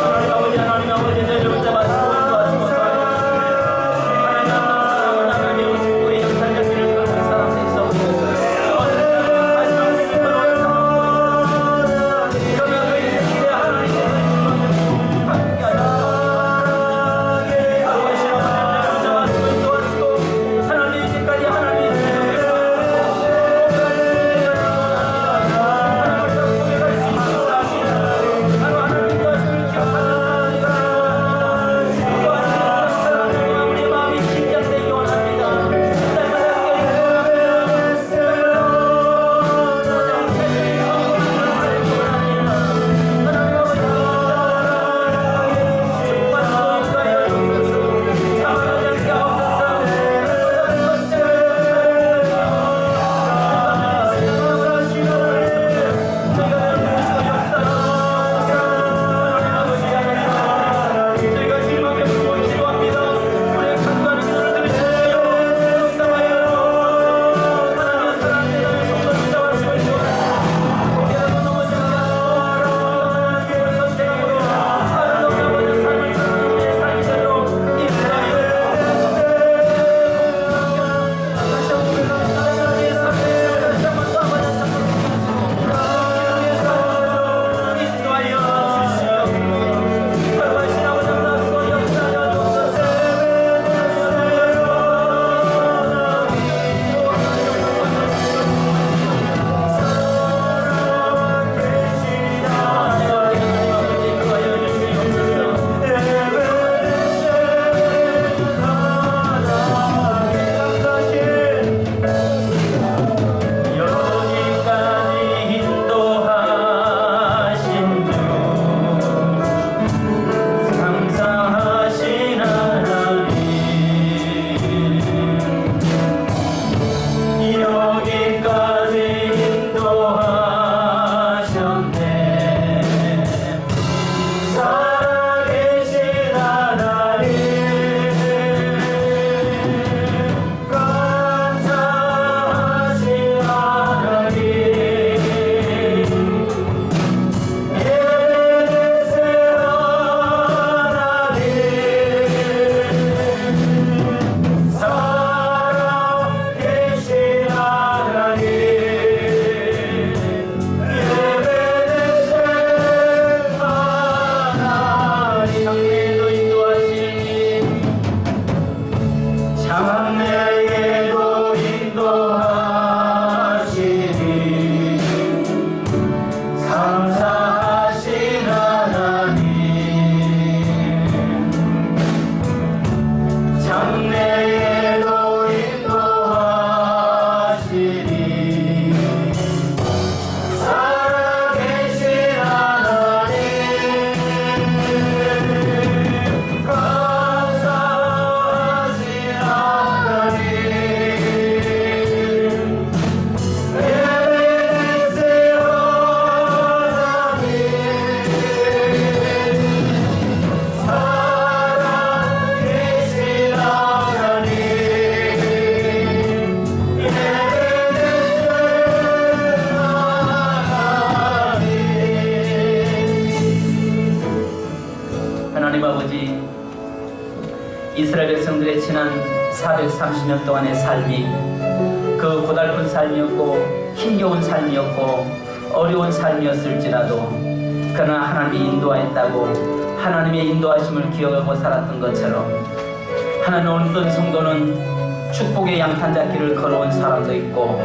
하나님 아버지 저를 붙잡아주시고 인도하시고 하나님 사랑은 하나님의 축복의 역사적기를 그런 사람들이 있었고 마지막 우리는 그런 상황 아버지, 이스라엘 백성들의 지난 430년 동안의 삶이 그 고달픈 삶이었고 힘겨운 삶이었고 어려운 삶이었을지라도 그러나 하나님이 인도하였다고 하나님의 인도하심을 기억하고 살았던 것처럼 하나님, 어떤 성도는 축복의 양탄자길을 걸어온 사람도 있고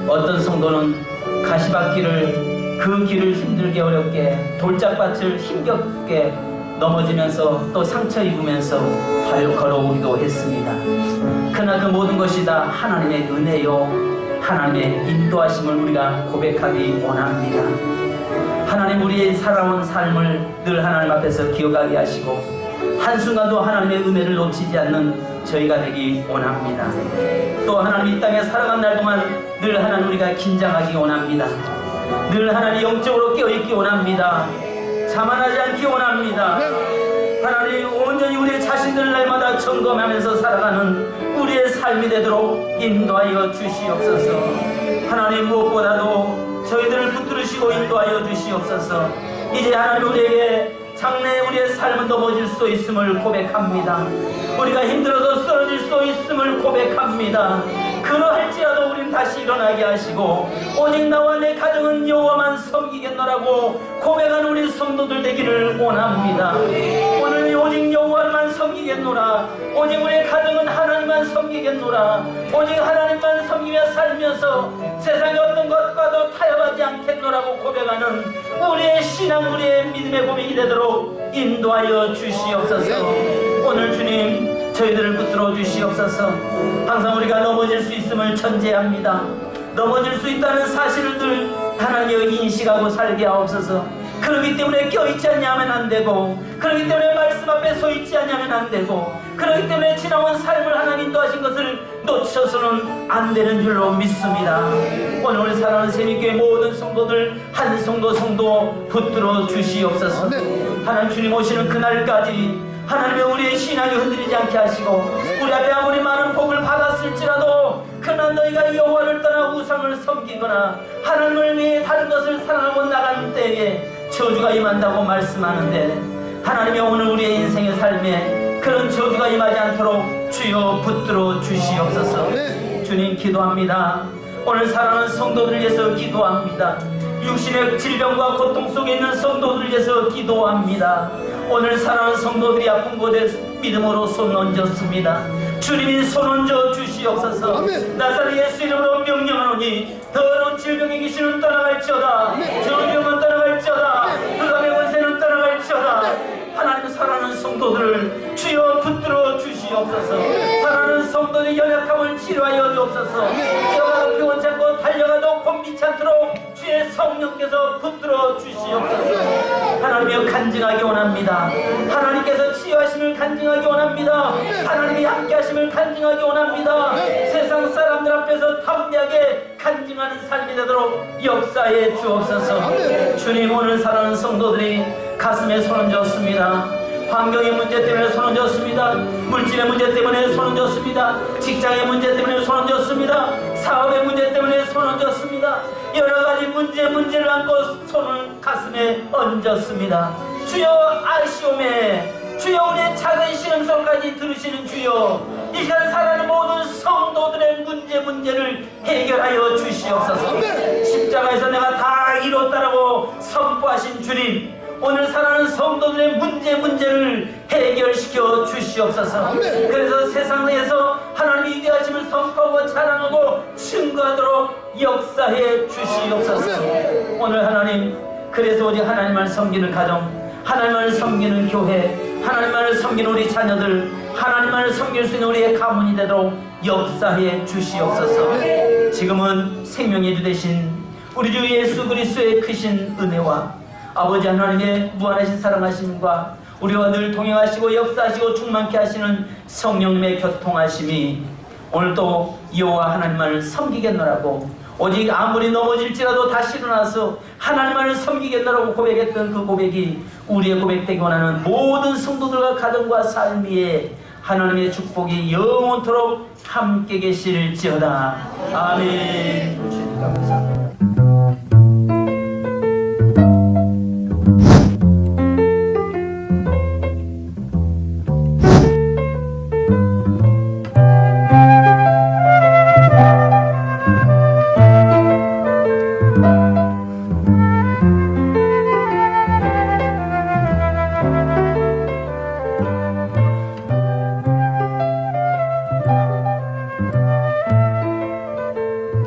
어떤 성도는 가시밭길을 그 길을 힘들게 어렵게 돌짝밭을 힘겹게 넘어지면서 또 상처 입으면서 걸어오기도 했습니다. 그러나 그 모든 것이 다 하나님의 은혜요 하나님의 인도하심을 우리가 고백하기 원합니다. 하나님, 우리의 살아온 삶을 늘 하나님 앞에서 기억하게 하시고 한순간도 하나님의 은혜를 놓치지 않는 저희가 되기 원합니다. 또 하나님, 이 땅에 살아간 날 동안 늘 하나님 우리가 긴장하기 원합니다. 늘 하나님 영적으로 깨어있기 원합니다. 자만하지 않기 원합니다. 하나님, 온전히 우리의 자신들을 날마다 점검하면서 살아가는 우리의 삶이 되도록 인도하여 주시옵소서. 하나님, 무엇보다도 저희들을 붙들으시고 인도하여 주시옵소서. 이제 하나님, 우리에게 장래에 우리의 삶은 넘어질 수 있음을 고백합니다. 우리가 힘들어서 쓰러질 수 있음을 고백합니다. 그러할지라도 우린 다시 일어나게 하시고 오직 나와 내 가정은 여호와만 섬기겠노라고 고백한 우리 성도들 되기를 원합니다. 오늘 오직 여호와만 섬기겠노라, 오직 우리의 가정은 하나님만 섬기겠노라, 오직 하나님만 섬기며 살면서 세상의 어떤 것과도 타협하지 않겠노라고 고백하는 우리의 신앙, 우리의 믿음의 고백이 되도록 인도하여 주시옵소서. 오늘 주님, 저희들을 붙들어 주시옵소서. 항상 우리가 넘어질 수 있음을 전제합니다. 넘어질 수 있다는 사실을 늘 하나님여 인식하고 살게 하옵소서. 그렇기 때문에 껴있지 않냐면 안 되고, 그렇기 때문에 말씀 앞에 서 있지 않냐면 안 되고, 그렇기 때문에 지나온 삶을 하나님 인도하신 것을 놓쳐서는 안 되는 줄로 믿습니다. 오늘 사랑하는 새미교회 모든 성도들 한 성도 붙들어 주시옵소서. 하나님, 주님 오시는 그날까지 하나님의 우리의 신앙이 흔들리지 않게 하시고 우리 앞에 아무리 많은 복을 받았을지라도 그러나 너희가 여호와를 떠나 우상을 섬기거나 하나님을 위해 다른 것을 사랑하고 나가는 때에 저주가 임한다고 말씀하는데, 하나님이 오늘 우리의 인생의 삶에 그런 저주가 임하지 않도록 주여 붙들어 주시옵소서. 주님, 기도합니다. 오늘 사랑하는 성도들 위해서 기도합니다. 육신의 질병과 고통 속에 있는 성도들 위해서 기도합니다. 오늘 사랑하는 성도들이 아픈 곳에 믿음으로 손 얹었습니다. 주님이 손 얹어 주시옵소서. 나사렛 예수 이름으로 명령하노니 더러운 질병의 귀신은 떠나갈지어다, 저병은 떠나갈지어다, 흑암의 권세는 떠나갈지어다. 하나님, 사랑하는 성도들을 주여 붙들어 주시옵소서. 사랑하는 성도들의 연약함을 치료하여 주옵소서. 뛰어가도 피곤치 않고 달려가도 곤비치 않도록 주의 성령께서 붙들어 주시옵소서. 하나님이여, 간증하기 원합니다. 하나님께서 치유하심을 간증하기 원합니다. 하나님이 함께하심을 간증하기 원합니다. 세상 사람들 앞에서 담대하게 간증하는 삶이 되도록 역사해 주옵소서. 주님, 오늘 사랑하는 성도들이 가슴에 손을 쥐었습니다. 환경의 문제 때문에 손을 쥐었습니다. 물질의 문제 때문에 손을 쥐었습니다. 직장의 문제 때문에 손을 쥐었습니다. 사업의 문제 때문에 손을 쥐었습니다. 여러 가지 문제를 안고 손을 가슴에 얹었습니다. 주여 아시오매, 주여 우리의 작은 신음소리까지 들으시는 주여, 이 시간 살아가는 모든 성도들의 문제를 해결하여 주시옵소서. 십자가에서 내가 다 이뤘다라고 선포하신 주님, 오늘 살아가는 성도들의 문제를 해결시켜 주시옵소서. 그래서 세상 내에서 하나님의 위대하심을 선포하고 자랑하고 증거하도록 역사해 주시옵소서. 오늘 하나님, 그래서 오직 하나님을 섬기는 가정, 하나님을 섬기는 교회, 하나님을 섬기는 우리 자녀들, 하나님을 섬길 수 있는 우리의 가문이 되도록 역사해 주시옵소서. 지금은 생명의 주 되신 우리 주 예수 그리스도의 크신 은혜와 아버지 하나님의 무한하신 사랑하심과 우리와 늘 동행하시고 역사하시고 충만케 하시는 성령님의 교통하심이 오늘도 여호와 하나님을 섬기겠노라고, 오직 아무리 넘어질지라도 다시 일어나서 하나님을 섬기겠노라고 고백했던 그 고백이 우리의 고백되기 원하는 모든 성도들과 가정과 삶 위에 하나님의 축복이 영원토록 함께 계실지어다. 아멘. 주님 감사합니다.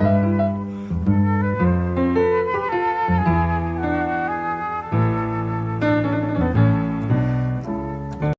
하나님